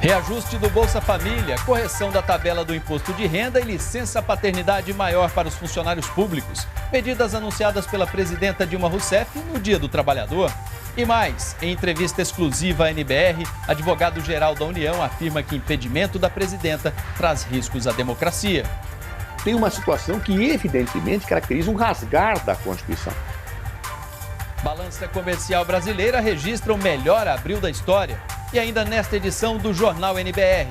Reajuste do Bolsa Família, correção da tabela do imposto de renda e licença paternidade maior para os funcionários públicos. Medidas anunciadas pela presidenta Dilma Rousseff no Dia do Trabalhador. E mais, em entrevista exclusiva à NBR, advogado-geral da União afirma que impedimento da presidenta traz riscos à democracia. Tem uma situação que evidentemente caracteriza um rasgar da Constituição. Balança comercial brasileira registra o melhor abril da história. E ainda nesta edição do Jornal NBR.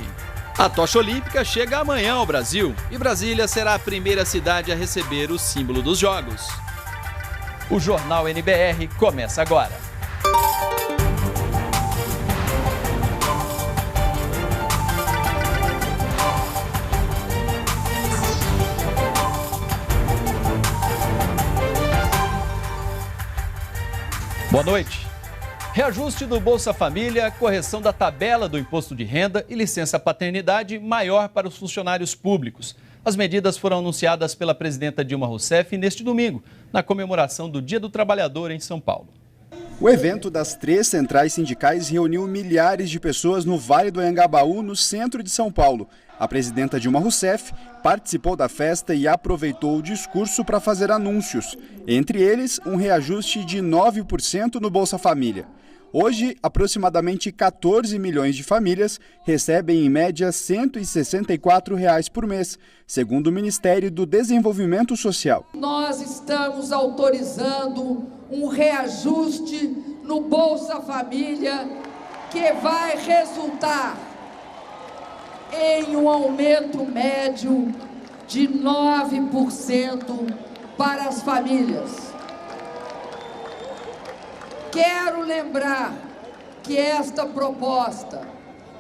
A tocha olímpica chega amanhã ao Brasil e Brasília será a primeira cidade a receber o símbolo dos Jogos. O Jornal NBR começa agora. Boa noite. Reajuste do Bolsa Família, correção da tabela do imposto de renda e licença paternidade maior para os funcionários públicos. As medidas foram anunciadas pela presidenta Dilma Rousseff neste domingo, na comemoração do Dia do Trabalhador em São Paulo. O evento das 3 centrais sindicais reuniu milhares de pessoas no Vale do Anhangabaú, no centro de São Paulo. A presidenta Dilma Rousseff participou da festa e aproveitou o discurso para fazer anúncios. Entre eles, um reajuste de 9% no Bolsa Família. Hoje, aproximadamente 14 milhões de famílias recebem em média R$ 164 por mês, segundo o Ministério do Desenvolvimento Social. Nós estamos autorizando um reajuste no Bolsa Família que vai resultar em um aumento médio de 9% para as famílias. Quero lembrar que esta proposta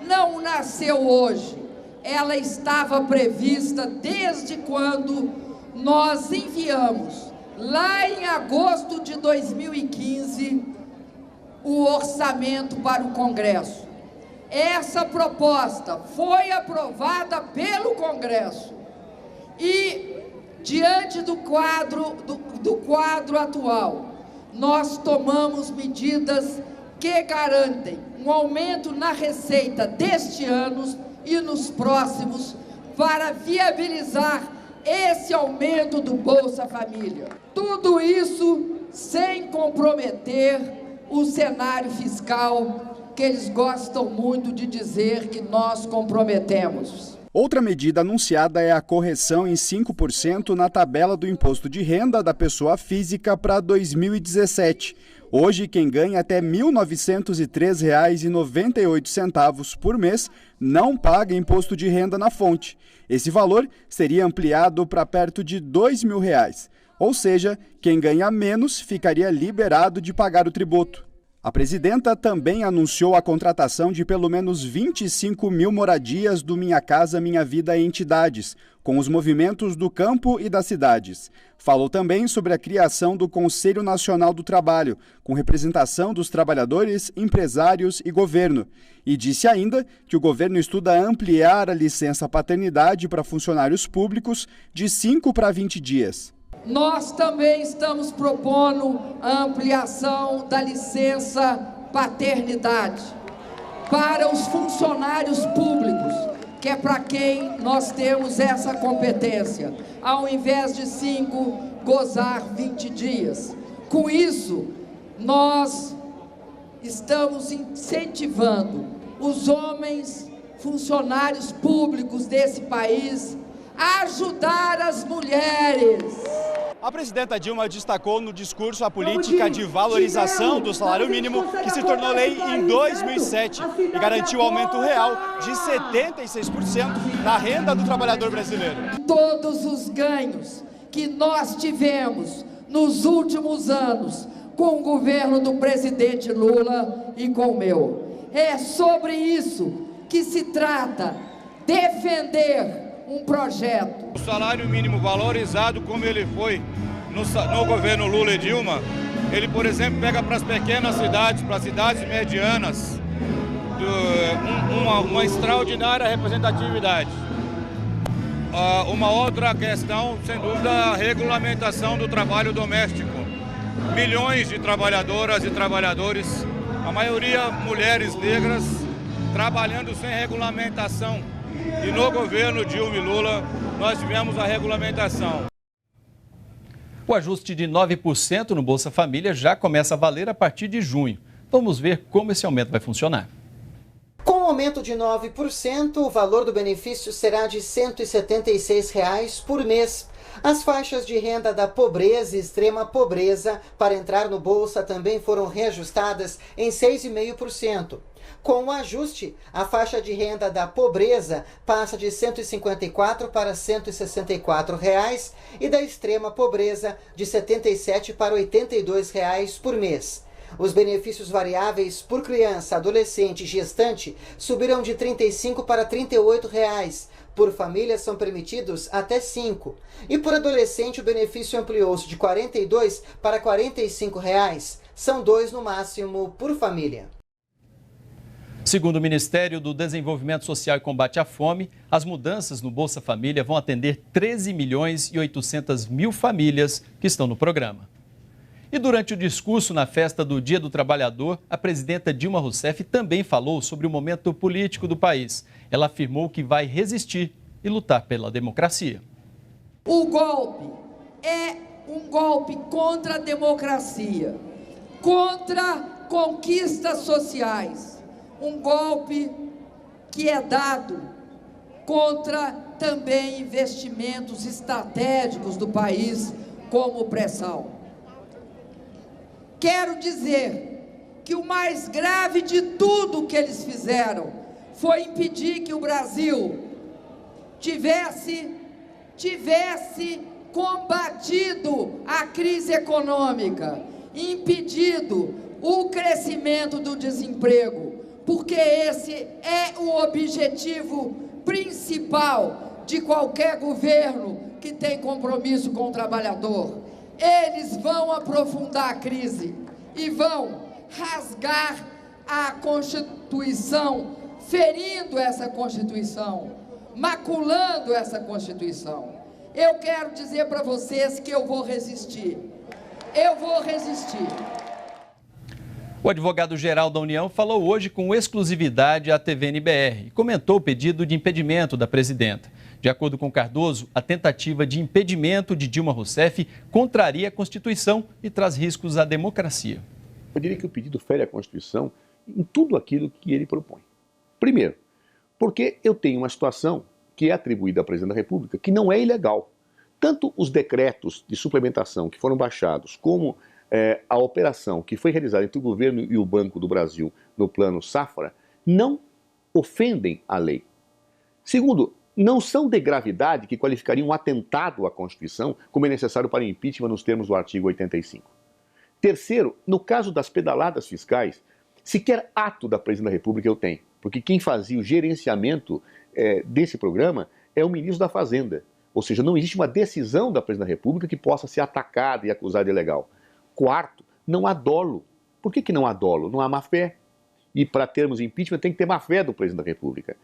não nasceu hoje, ela estava prevista desde quando nós enviamos, lá em agosto de 2015, o orçamento para o Congresso. Essa proposta foi aprovada pelo Congresso e, diante do quadro atual, nós tomamos medidas que garantem um aumento na receita deste ano e nos próximos para viabilizar esse aumento do Bolsa Família. Tudo isso sem comprometer o cenário fiscal que eles gostam muito de dizer que nós comprometemos. Outra medida anunciada é a correção em 5% na tabela do imposto de renda da pessoa física para 2017. Hoje, quem ganha até R$ 1.903,98 por mês não paga imposto de renda na fonte. Esse valor seria ampliado para perto de R$ 2.000. Ou seja, quem ganha menos ficaria liberado de pagar o tributo. A presidenta também anunciou a contratação de pelo menos 25 mil moradias do Minha Casa Minha Vida em entidades, com os movimentos do campo e das cidades. Falou também sobre a criação do Conselho Nacional do Trabalho, com representação dos trabalhadores, empresários e governo. E disse ainda que o governo estuda ampliar a licença paternidade para funcionários públicos de 5 para 20 dias. Nós também estamos propondo a ampliação da licença paternidade para os funcionários públicos, que é para quem nós temos essa competência. Ao invés de 5, gozar 20 dias. Com isso, nós estamos incentivando os homens funcionários públicos desse país a ajudar as mulheres. A presidenta Dilma destacou no discurso a política de valorização do salário mínimo, que se tornou lei em 2007 e garantiu aumento real de 76% na renda do trabalhador brasileiro. Todos os ganhos que nós tivemos nos últimos anos com o governo do presidente Lula e com o meu. É sobre isso que se trata, defender um projeto. O salário mínimo valorizado como ele foi no governo Lula e Dilma, ele, por exemplo, pega para as pequenas cidades, para as cidades medianas, uma extraordinária representatividade. Uma outra questão, sem dúvida, a regulamentação do trabalho doméstico. Milhões de trabalhadoras e trabalhadores, a maioria mulheres negras, trabalhando sem regulamentação. E no governo Dilma e Lula, nós tivemos a regulamentação. O ajuste de 9% no Bolsa Família já começa a valer a partir de junho. Vamos ver como esse aumento vai funcionar. Com o aumento de 9%, o valor do benefício será de R$ 176 por mês. As faixas de renda da pobreza e extrema pobreza para entrar no Bolsa também foram reajustadas em 6,5%. Com o ajuste, a faixa de renda da pobreza passa de R$ 154 para R$ 164 reais e da extrema pobreza de R$ 77 para R$ 82 reais por mês. Os benefícios variáveis por criança, adolescente e gestante subiram de R$ 35 para R$ 38 reais. Por família são permitidos até 5. E por adolescente o benefício ampliou-se de R$ 42 para R$ 45 reais. São 2 no máximo por família. Segundo o Ministério do Desenvolvimento Social e Combate à Fome, as mudanças no Bolsa Família vão atender 13 milhões e 800 mil famílias que estão no programa. E durante o discurso na festa do Dia do Trabalhador, a presidenta Dilma Rousseff também falou sobre o momento político do país. Ela afirmou que vai resistir e lutar pela democracia. O golpe é um golpe contra a democracia, contra conquistas sociais, um golpe que é dado contra também investimentos estratégicos do país, como o pré-sal. Quero dizer que o mais grave de tudo que eles fizeram foi impedir que o Brasil tivesse combatido a crise econômica, impedido o crescimento do desemprego, porque esse é o objetivo principal de qualquer governo que tem compromisso com o trabalhador. Eles vão aprofundar a crise e vão rasgar a Constituição, ferindo essa Constituição, maculando essa Constituição. Eu quero dizer para vocês que eu vou resistir. Eu vou resistir. O advogado-geral da União falou hoje com exclusividade à TV NBR e comentou o pedido de impedimento da presidenta. De acordo com Cardoso, a tentativa de impedimento de Dilma Rousseff contraria a Constituição e traz riscos à democracia. Eu diria que o pedido fere a Constituição em tudo aquilo que ele propõe. Primeiro, porque eu tenho uma situação que é atribuída à presidente da República que não é ilegal. Tanto os decretos de suplementação que foram baixados, como a operação que foi realizada entre o governo e o Banco do Brasil no plano Safra, não ofendem a lei. Segundo, não são de gravidade que qualificariam um atentado à Constituição, como é necessário para impeachment nos termos do artigo 85. Terceiro, no caso das pedaladas fiscais, sequer ato da presidente da República eu tenho, porque quem fazia o gerenciamento desse programa é o ministro da Fazenda. Ou seja, não existe uma decisão da presidente da República que possa ser atacada e acusada de ilegal. Quarto, não há dolo. Por que não há dolo? Não há má-fé. E para termos impeachment tem que ter má-fé do presidente da República.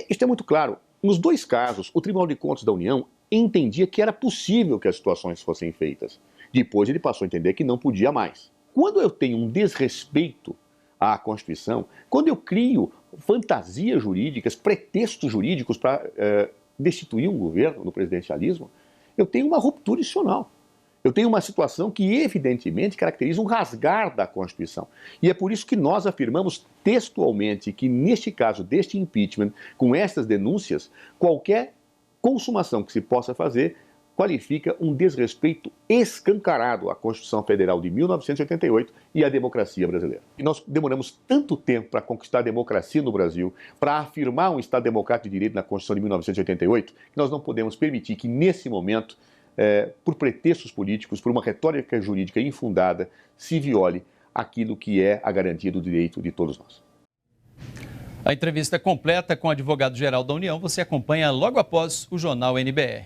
Isto é muito claro. Nos dois casos, o Tribunal de Contas da União entendia que era possível que as situações fossem feitas. Depois ele passou a entender que não podia mais. Quando eu tenho um desrespeito à Constituição, quando eu crio fantasias jurídicas, pretextos jurídicos para destituir um governo no presidencialismo, eu tenho uma ruptura institucional. Eu tenho uma situação que evidentemente caracteriza um rasgar da Constituição. E é por isso que nós afirmamos textualmente que neste caso deste impeachment, com estas denúncias, qualquer consumação que se possa fazer qualifica um desrespeito escancarado à Constituição Federal de 1988 e à democracia brasileira. E nós demoramos tanto tempo para conquistar a democracia no Brasil, para afirmar um Estado democrático de direito na Constituição de 1988, que nós não podemos permitir que nesse momento, por pretextos políticos, por uma retórica jurídica infundada, se viole aquilo que é a garantia do direito de todos nós. A entrevista completa com o advogado-geral da União você acompanha logo após o Jornal NBR.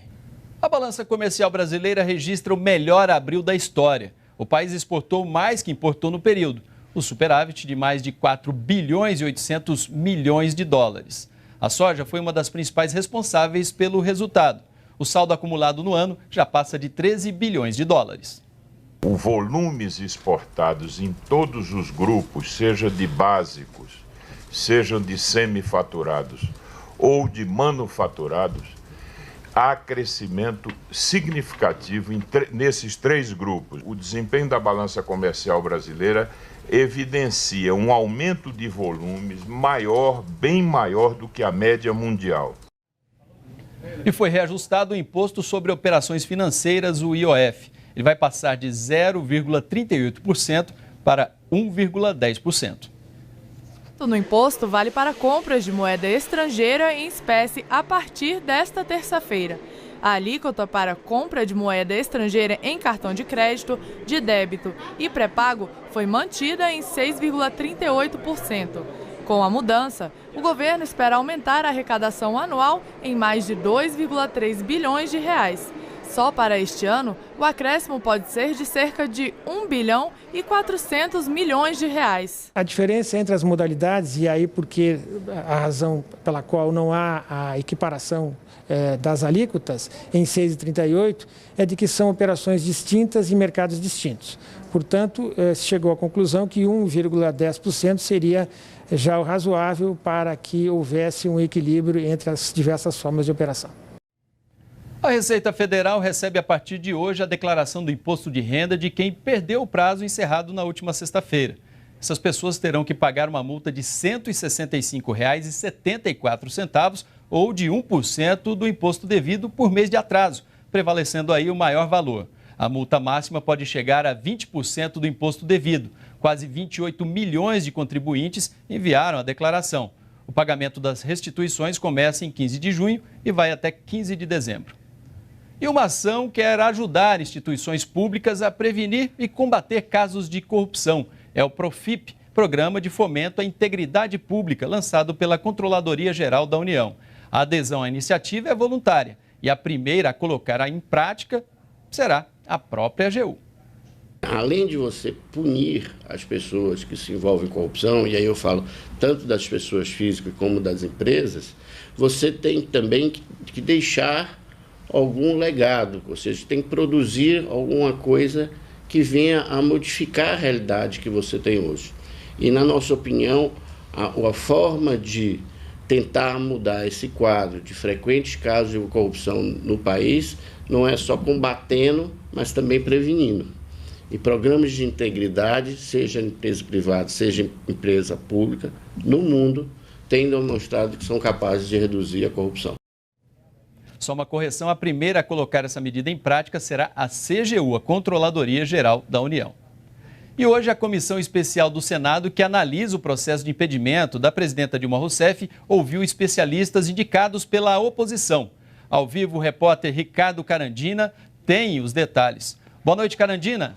A balança comercial brasileira registra o melhor abril da história. O país exportou mais que importou no período, o superávit de mais de 4 bilhões e 800 milhões de dólares. A soja foi uma das principais responsáveis pelo resultado. O saldo acumulado no ano já passa de 13 bilhões de dólares. Os volumes exportados em todos os grupos, seja de básicos, sejam de semifaturados ou de manufaturados, há crescimento significativo nesses três grupos. O desempenho da balança comercial brasileira evidencia um aumento de volumes maior, bem maior do que a média mundial. E foi reajustado o Imposto sobre Operações Financeiras, o IOF. Ele vai passar de 0,38% para 1,10%. No imposto vale para compras de moeda estrangeira em espécie a partir desta terça-feira. A alíquota para compra de moeda estrangeira em cartão de crédito, de débito e pré-pago foi mantida em 6,38%. Com a mudança, o governo espera aumentar a arrecadação anual em mais de 2,3 bilhões de reais. Só para este ano, o acréscimo pode ser de cerca de 1 bilhão e 400 milhões de reais. A diferença entre as modalidades, e aí porque a razão pela qual não há a equiparação das alíquotas em 6,38 é de que são operações distintas e mercados distintos. Portanto, se chegou à conclusão que 1,10% seria já o razoável para que houvesse um equilíbrio entre as diversas formas de operação. A Receita Federal recebe a partir de hoje a declaração do imposto de renda de quem perdeu o prazo encerrado na última sexta-feira. Essas pessoas terão que pagar uma multa de R$ 165,74 ou de 1% do imposto devido por mês de atraso, prevalecendo aí o maior valor. A multa máxima pode chegar a 20% do imposto devido. Quase 28 milhões de contribuintes enviaram a declaração. O pagamento das restituições começa em 15 de junho e vai até 15 de dezembro. E uma ação quer ajudar instituições públicas a prevenir e combater casos de corrupção. É o PROFIP, Programa de Fomento à Integridade Pública, lançado pela Controladoria Geral da União. A adesão à iniciativa é voluntária e a primeira a colocar em prática será a própria AGU. Além de você punir as pessoas que se envolvem em corrupção, e aí eu falo tanto das pessoas físicas como das empresas, você tem também que deixar algum legado, ou seja, tem que produzir alguma coisa que venha a modificar a realidade que você tem hoje. E, na nossa opinião, a forma de tentar mudar esse quadro de frequentes casos de corrupção no país não é só combatendo, mas também prevenindo. E programas de integridade, seja empresa privada, seja empresa pública, no mundo, têm demonstrado que são capazes de reduzir a corrupção. Só uma correção, a primeira a colocar essa medida em prática será a CGU, a Controladoria Geral da União. E hoje a Comissão Especial do Senado, que analisa o processo de impedimento da presidenta Dilma Rousseff, ouviu especialistas indicados pela oposição. Ao vivo, o repórter Ricardo Carandina tem os detalhes. Boa noite, Carandina.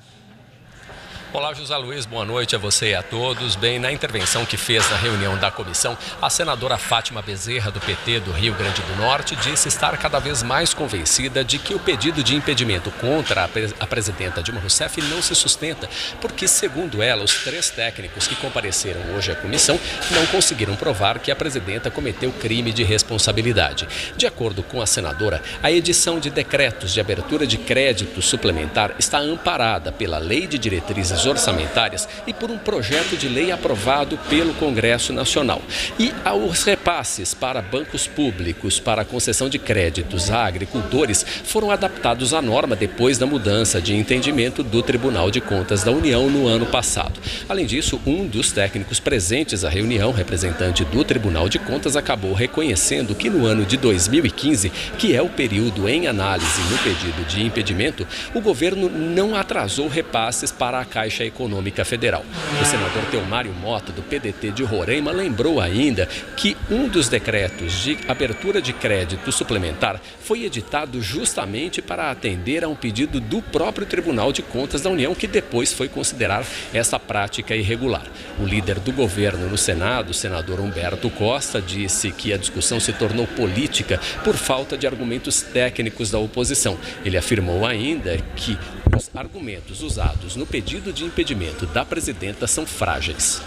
Olá, José Luiz, boa noite a você e a todos. Bem, na intervenção que fez na reunião da comissão, a senadora Fátima Bezerra, do PT do Rio Grande do Norte, disse estar cada vez mais convencida de que o pedido de impedimento contra a presidenta Dilma Rousseff não se sustenta, porque, segundo ela, os 3 técnicos que compareceram hoje à comissão não conseguiram provar que a presidenta cometeu crime de responsabilidade. De acordo com a senadora, a edição de decretos de abertura de crédito suplementar está amparada pela Lei de Diretrizes Orçamentárias e por um projeto de lei aprovado pelo Congresso Nacional. E os repasses para bancos públicos para a concessão de créditos a agricultores foram adaptados à norma depois da mudança de entendimento do Tribunal de Contas da União no ano passado. Além disso, um dos técnicos presentes à reunião, representante do Tribunal de Contas, acabou reconhecendo que no ano de 2015, que é o período em análise no pedido de impedimento, o governo não atrasou repasses para a Caixa Econômica Federal. O senador Teomário Mota, do PDT de Roraima, lembrou ainda que um dos decretos de abertura de crédito suplementar foi editado justamente para atender a um pedido do próprio Tribunal de Contas da União, que depois foi considerar essa prática irregular. O líder do governo no Senado, o senador Humberto Costa, disse que a discussão se tornou política por falta de argumentos técnicos da oposição. Ele afirmou ainda que os argumentos usados no pedido de impedimento da presidenta são frágeis.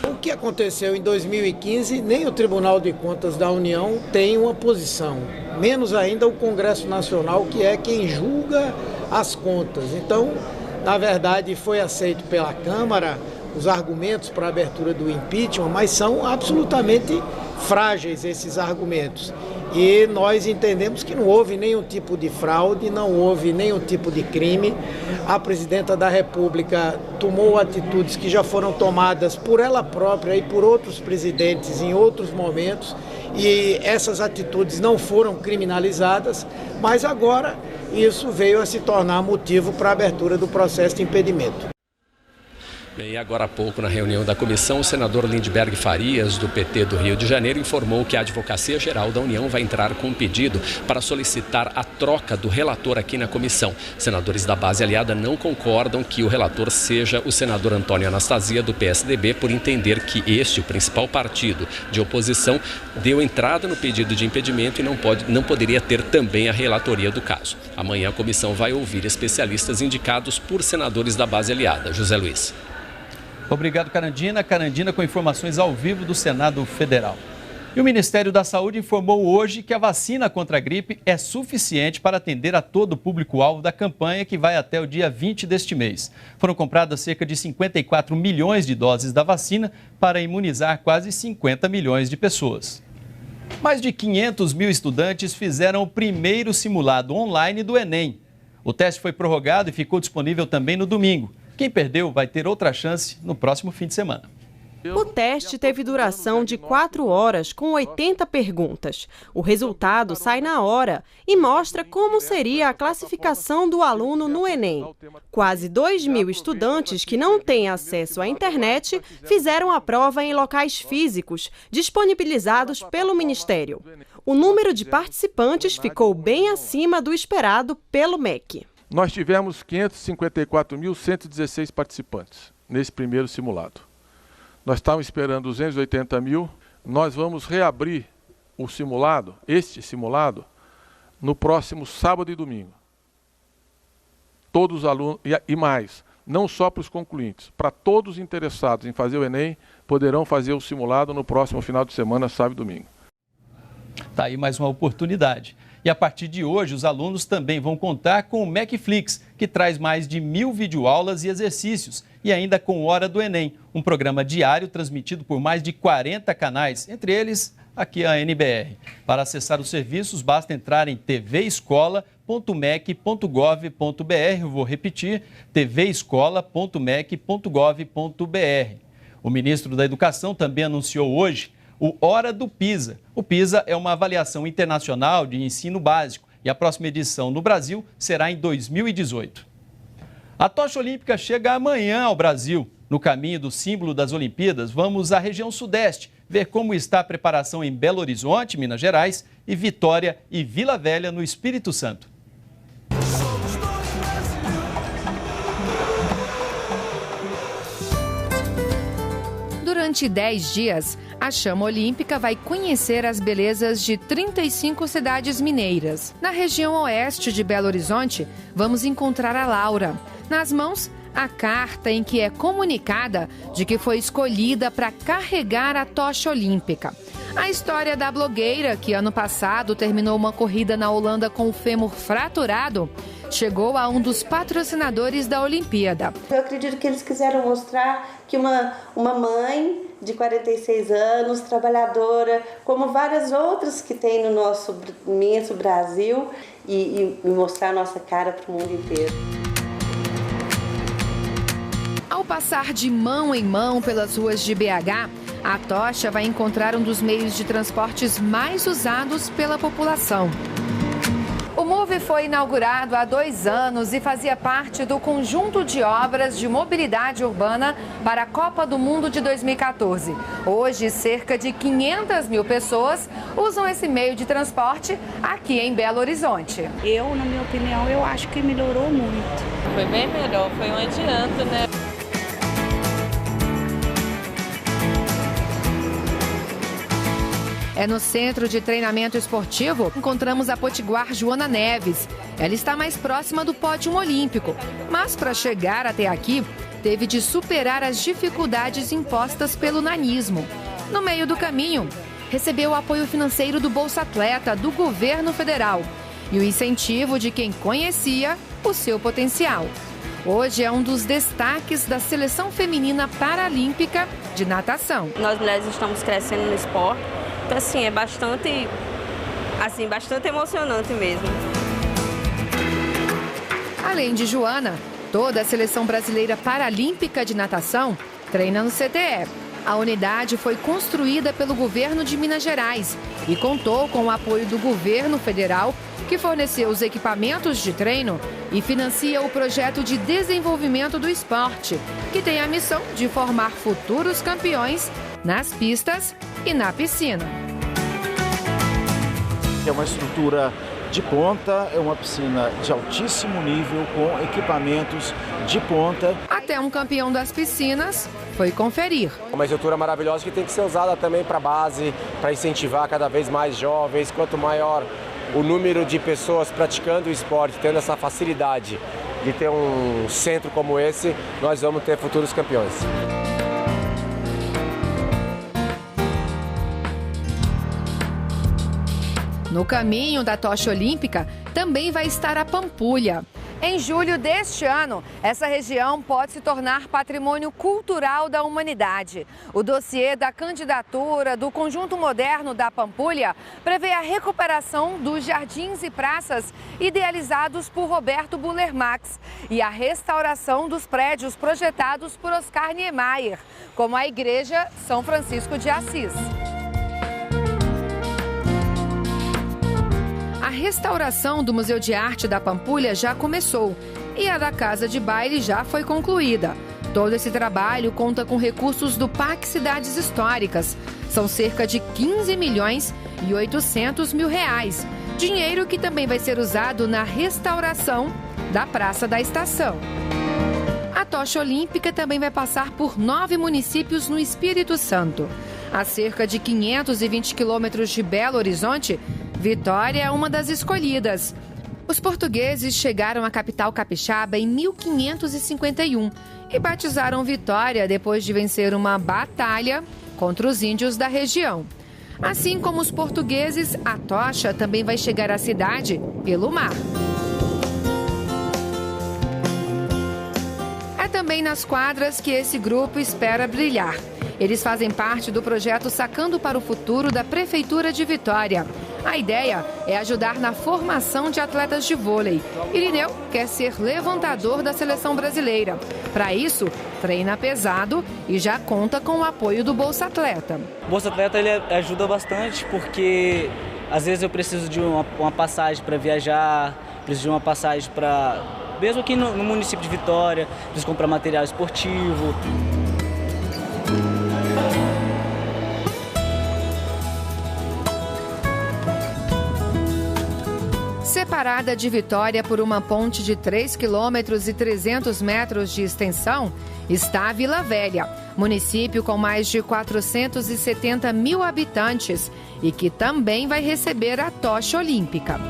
O que aconteceu em 2015, nem o Tribunal de Contas da União tem uma posição, menos ainda o Congresso Nacional, que é quem julga as contas. Então, na verdade, foi aceito pela Câmara os argumentos para a abertura do impeachment, mas são absolutamente frágeis esses argumentos. E nós entendemos que não houve nenhum tipo de fraude, não houve nenhum tipo de crime. A presidenta da República tomou atitudes que já foram tomadas por ela própria e por outros presidentes em outros momentos, e essas atitudes não foram criminalizadas, mas agora isso veio a se tornar motivo para a abertura do processo de impedimento. E agora há pouco, na reunião da comissão, o senador Lindbergh Farias, do PT do Rio de Janeiro, informou que a Advocacia Geral da União vai entrar com um pedido para solicitar a troca do relator aqui na comissão. Senadores da base aliada não concordam que o relator seja o senador Antônio Anastasia, do PSDB, por entender que este, o principal partido de oposição, deu entrada no pedido de impedimento e não poderia ter também a relatoria do caso. Amanhã a comissão vai ouvir especialistas indicados por senadores da base aliada. José Luiz. Obrigado, Carandina. Carandina com informações ao vivo do Senado Federal. E o Ministério da Saúde informou hoje que a vacina contra a gripe é suficiente para atender a todo o público-alvo da campanha, que vai até o dia 20 deste mês. Foram compradas cerca de 54 milhões de doses da vacina para imunizar quase 50 milhões de pessoas. Mais de 500 mil estudantes fizeram o primeiro simulado online do Enem. O teste foi prorrogado e ficou disponível também no domingo. Quem perdeu vai ter outra chance no próximo fim de semana. O teste teve duração de 4 horas, com 80 perguntas. O resultado sai na hora e mostra como seria a classificação do aluno no Enem. Quase 2 mil estudantes que não têm acesso à internet fizeram a prova em locais físicos, disponibilizados pelo Ministério. O número de participantes ficou bem acima do esperado pelo MEC. Nós tivemos 554.116 participantes nesse primeiro simulado. Nós estávamos esperando 280 mil. Nós vamos reabrir o simulado, este simulado, no próximo sábado e domingo. Todos os alunos, e mais, não só para os concluintes, para todos os interessados em fazer o Enem, poderão fazer o simulado no próximo final de semana, sábado e domingo. Tá aí mais uma oportunidade. E a partir de hoje, os alunos também vão contar com o Mecflix, que traz mais de 1000 videoaulas e exercícios, e ainda com Hora do Enem, um programa diário transmitido por mais de 40 canais, entre eles aqui a NBR. Para acessar os serviços, basta entrar em tvescola.mec.gov.br. Eu vou repetir, tvescola.mec.gov.br. O ministro da Educação também anunciou hoje o Hora do PISA. O PISA é uma avaliação internacional de ensino básico e a próxima edição no Brasil será em 2018. A tocha olímpica chega amanhã ao Brasil. No caminho do símbolo das Olimpíadas, vamos à região sudeste, ver como está a preparação em Belo Horizonte, Minas Gerais, e Vitória e Vila Velha, no Espírito Santo. Durante 10 dias, a Chama Olímpica vai conhecer as belezas de 35 cidades mineiras. Na região oeste de Belo Horizonte, vamos encontrar a Laura. Nas mãos, a carta em que é comunicada de que foi escolhida para carregar a tocha olímpica. A história da blogueira, que ano passado terminou uma corrida na Holanda com o fêmur fraturado, chegou a um dos patrocinadores da Olimpíada. Eu acredito que eles quiseram mostrar que uma mãe de 46 anos, trabalhadora, como várias outras que tem no nosso imenso Brasil, e mostrar a nossa cara para o mundo inteiro. Ao passar de mão em mão pelas ruas de BH, a tocha vai encontrar um dos meios de transportes mais usados pela população. O MOVE foi inaugurado há 2 anos e fazia parte do conjunto de obras de mobilidade urbana para a Copa do Mundo de 2014. Hoje, cerca de 500 mil pessoas usam esse meio de transporte aqui em Belo Horizonte. Na minha opinião, eu acho que melhorou muito. Foi bem melhor, foi um adianto, né? É no Centro de Treinamento Esportivo que encontramos a potiguar Joana Neves. Ela está mais próxima do pódio olímpico, mas para chegar até aqui, teve de superar as dificuldades impostas pelo nanismo. No meio do caminho, recebeu o apoio financeiro do Bolsa Atleta do governo federal e o incentivo de quem conhecia o seu potencial. hoje é um dos destaques da seleção feminina paralímpica de natação. Nós mulheres estamos crescendo no esporte, então assim, é bastante emocionante mesmo. Além de Joana, toda a seleção brasileira paralímpica de natação treina no CTE. A unidade foi construída pelo governo de Minas Gerais e contou com o apoio do governo federal, que forneceu os equipamentos de treino e financia o projeto de desenvolvimento do esporte, que tem a missão de formar futuros campeões nas pistas e na piscina. É uma estrutura de ponta, é uma piscina de altíssimo nível com equipamentos de ponta. Até um campeão das piscinas foi conferir. Uma estrutura maravilhosa que tem que ser usada também para a base, para incentivar cada vez mais jovens. Quanto maior o número de pessoas praticando o esporte, tendo essa facilidade de ter um centro como esse, nós vamos ter futuros campeões. No caminho da tocha olímpica também vai estar a Pampulha. Em julho deste ano, essa região pode se tornar patrimônio cultural da humanidade. O dossiê da candidatura do Conjunto Moderno da Pampulha prevê a recuperação dos jardins e praças idealizados por Roberto Buller Marx e a restauração dos prédios projetados por Oscar Niemeyer, como a Igreja São Francisco de Assis. A restauração do Museu de Arte da Pampulha já começou e a da Casa de Baile já foi concluída. Todo esse trabalho conta com recursos do PAC Cidades Históricas. São cerca de 15 milhões e 800 mil reais. Dinheiro que também vai ser usado na restauração da Praça da Estação. A tocha olímpica também vai passar por 9 municípios no Espírito Santo. A cerca de 520 quilômetros de Belo Horizonte, Vitória é uma das escolhidas. Os portugueses chegaram à capital capixaba em 1551 e batizaram Vitória depois de vencer uma batalha contra os índios da região. Assim como os portugueses, a tocha também vai chegar à cidade pelo mar. É também nas quadras que esse grupo espera brilhar. Eles fazem parte do projeto Sacando para o Futuro da Prefeitura de Vitória. A ideia é ajudar na formação de atletas de vôlei. Irineu quer ser levantador da seleção brasileira. Para isso, treina pesado e já conta com o apoio do Bolsa Atleta. O Bolsa Atleta ele ajuda bastante porque às vezes eu preciso de uma passagem para viajar, preciso de uma passagem para... Mesmo aqui no município de Vitória, preciso comprar material esportivo. Separada de Vitória por uma ponte de 3 quilômetros e 300 metros de extensão, está a Vila Velha, município com mais de 470 mil habitantes e que também vai receber a tocha olímpica.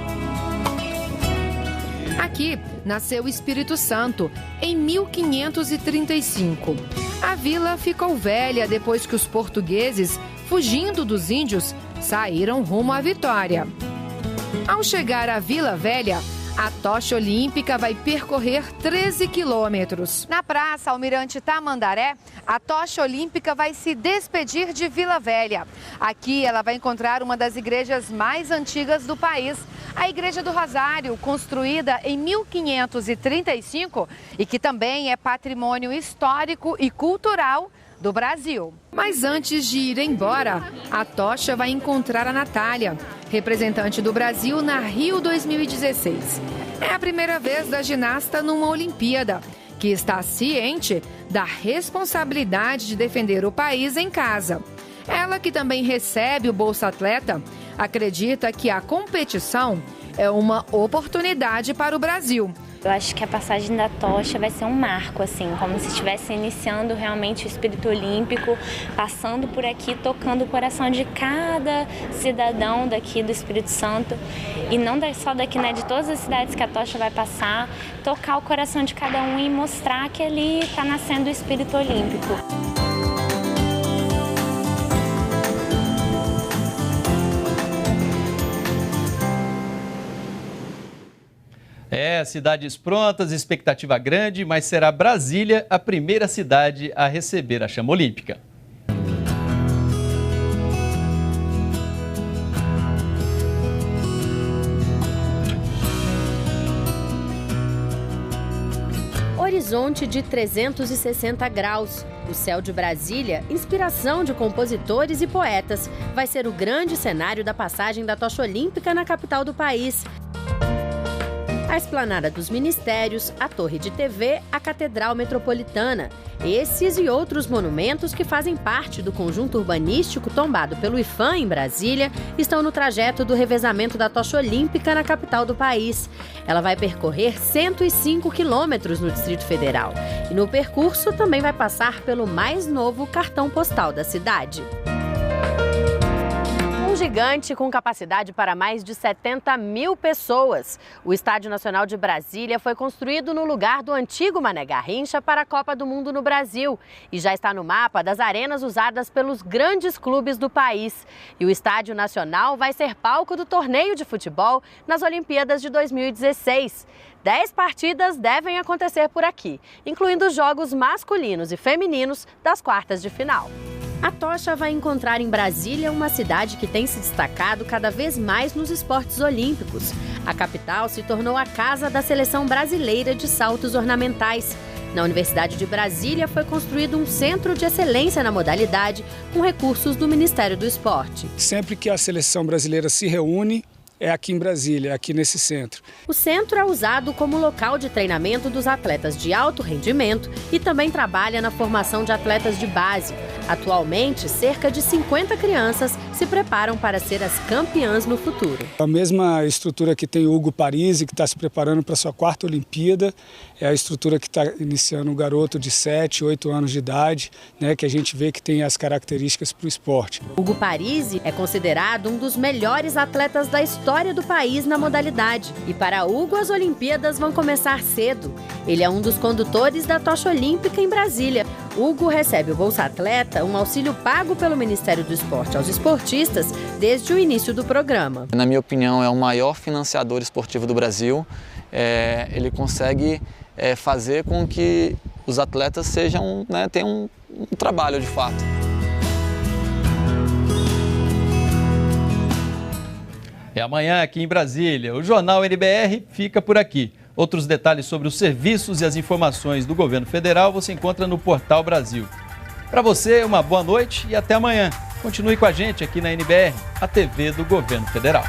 Aqui nasceu o Espírito Santo, em 1535. A vila ficou velha depois que os portugueses, fugindo dos índios, saíram rumo à Vitória. Ao chegar à Vila Velha, a tocha olímpica vai percorrer 13 quilômetros. Na Praça Almirante Tamandaré, a tocha olímpica vai se despedir de Vila Velha. Aqui ela vai encontrar uma das igrejas mais antigas do país, a Igreja do Rosário, construída em 1535 e que também é patrimônio histórico e cultural do Brasil. Mas antes de ir embora, a tocha vai encontrar a Natália, representante do Brasil na Rio 2016. É a primeira vez da ginasta numa Olimpíada, que está ciente da responsabilidade de defender o país em casa. Ela, que também recebe o Bolsa Atleta, acredita que a competição é uma oportunidade para o Brasil. Eu acho que a passagem da tocha vai ser um marco, assim, como se estivesse iniciando realmente o espírito olímpico, passando por aqui, tocando o coração de cada cidadão daqui do Espírito Santo. E não só daqui, né, de todas as cidades que a tocha vai passar, tocar o coração de cada um e mostrar que ali está nascendo o espírito olímpico. Cidades prontas, expectativa grande, mas será Brasília a primeira cidade a receber a chama olímpica. Horizonte de 360 graus. O céu de Brasília, inspiração de compositores e poetas, vai ser o grande cenário da passagem da tocha olímpica na capital do país. A Esplanada dos Ministérios, a Torre de TV, a Catedral Metropolitana. Esses e outros monumentos que fazem parte do conjunto urbanístico tombado pelo IPHAN em Brasília estão no trajeto do revezamento da tocha olímpica na capital do país. Ela vai percorrer 105 quilômetros no Distrito Federal. E no percurso também vai passar pelo mais novo cartão postal da cidade. Gigante com capacidade para mais de 70 mil pessoas. O Estádio Nacional de Brasília foi construído no lugar do antigo Mané Garrincha para a Copa do Mundo no Brasil e já está no mapa das arenas usadas pelos grandes clubes do país. E o Estádio Nacional vai ser palco do torneio de futebol nas Olimpíadas de 2016. 10 partidas devem acontecer por aqui, incluindo jogos masculinos e femininos das quartas de final. A tocha vai encontrar em Brasília uma cidade que tem se destacado cada vez mais nos esportes olímpicos. A capital se tornou a casa da seleção brasileira de saltos ornamentais. Na Universidade de Brasília foi construído um centro de excelência na modalidade com recursos do Ministério do Esporte. Sempre que a seleção brasileira se reúne, é aqui em Brasília, aqui nesse centro. O centro é usado como local de treinamento dos atletas de alto rendimento e também trabalha na formação de atletas de base. Atualmente, cerca de 50 crianças se preparam para ser as campeãs no futuro. A mesma estrutura que tem o Hugo Parisi, que está se preparando para a sua 4ª Olimpíada, é a estrutura que está iniciando um garoto de 7, 8 anos de idade, né, que a gente vê que tem as características para o esporte. Hugo Parisi é considerado um dos melhores atletas da história do país na modalidade. E para Hugo, as Olimpíadas vão começar cedo. Ele é um dos condutores da tocha olímpica em Brasília. Hugo recebe o Bolsa Atleta, um auxílio pago pelo Ministério do Esporte aos esportistas desde o início do programa. Na minha opinião, é o maior financiador esportivo do Brasil. Ele consegue fazer com que os atletas tenham um trabalho de fato. É amanhã aqui em Brasília. O Jornal NBR fica por aqui. Outros detalhes sobre os serviços e as informações do governo federal você encontra no Portal Brasil. Para você, uma boa noite e até amanhã. Continue com a gente aqui na NBR, a TV do governo federal.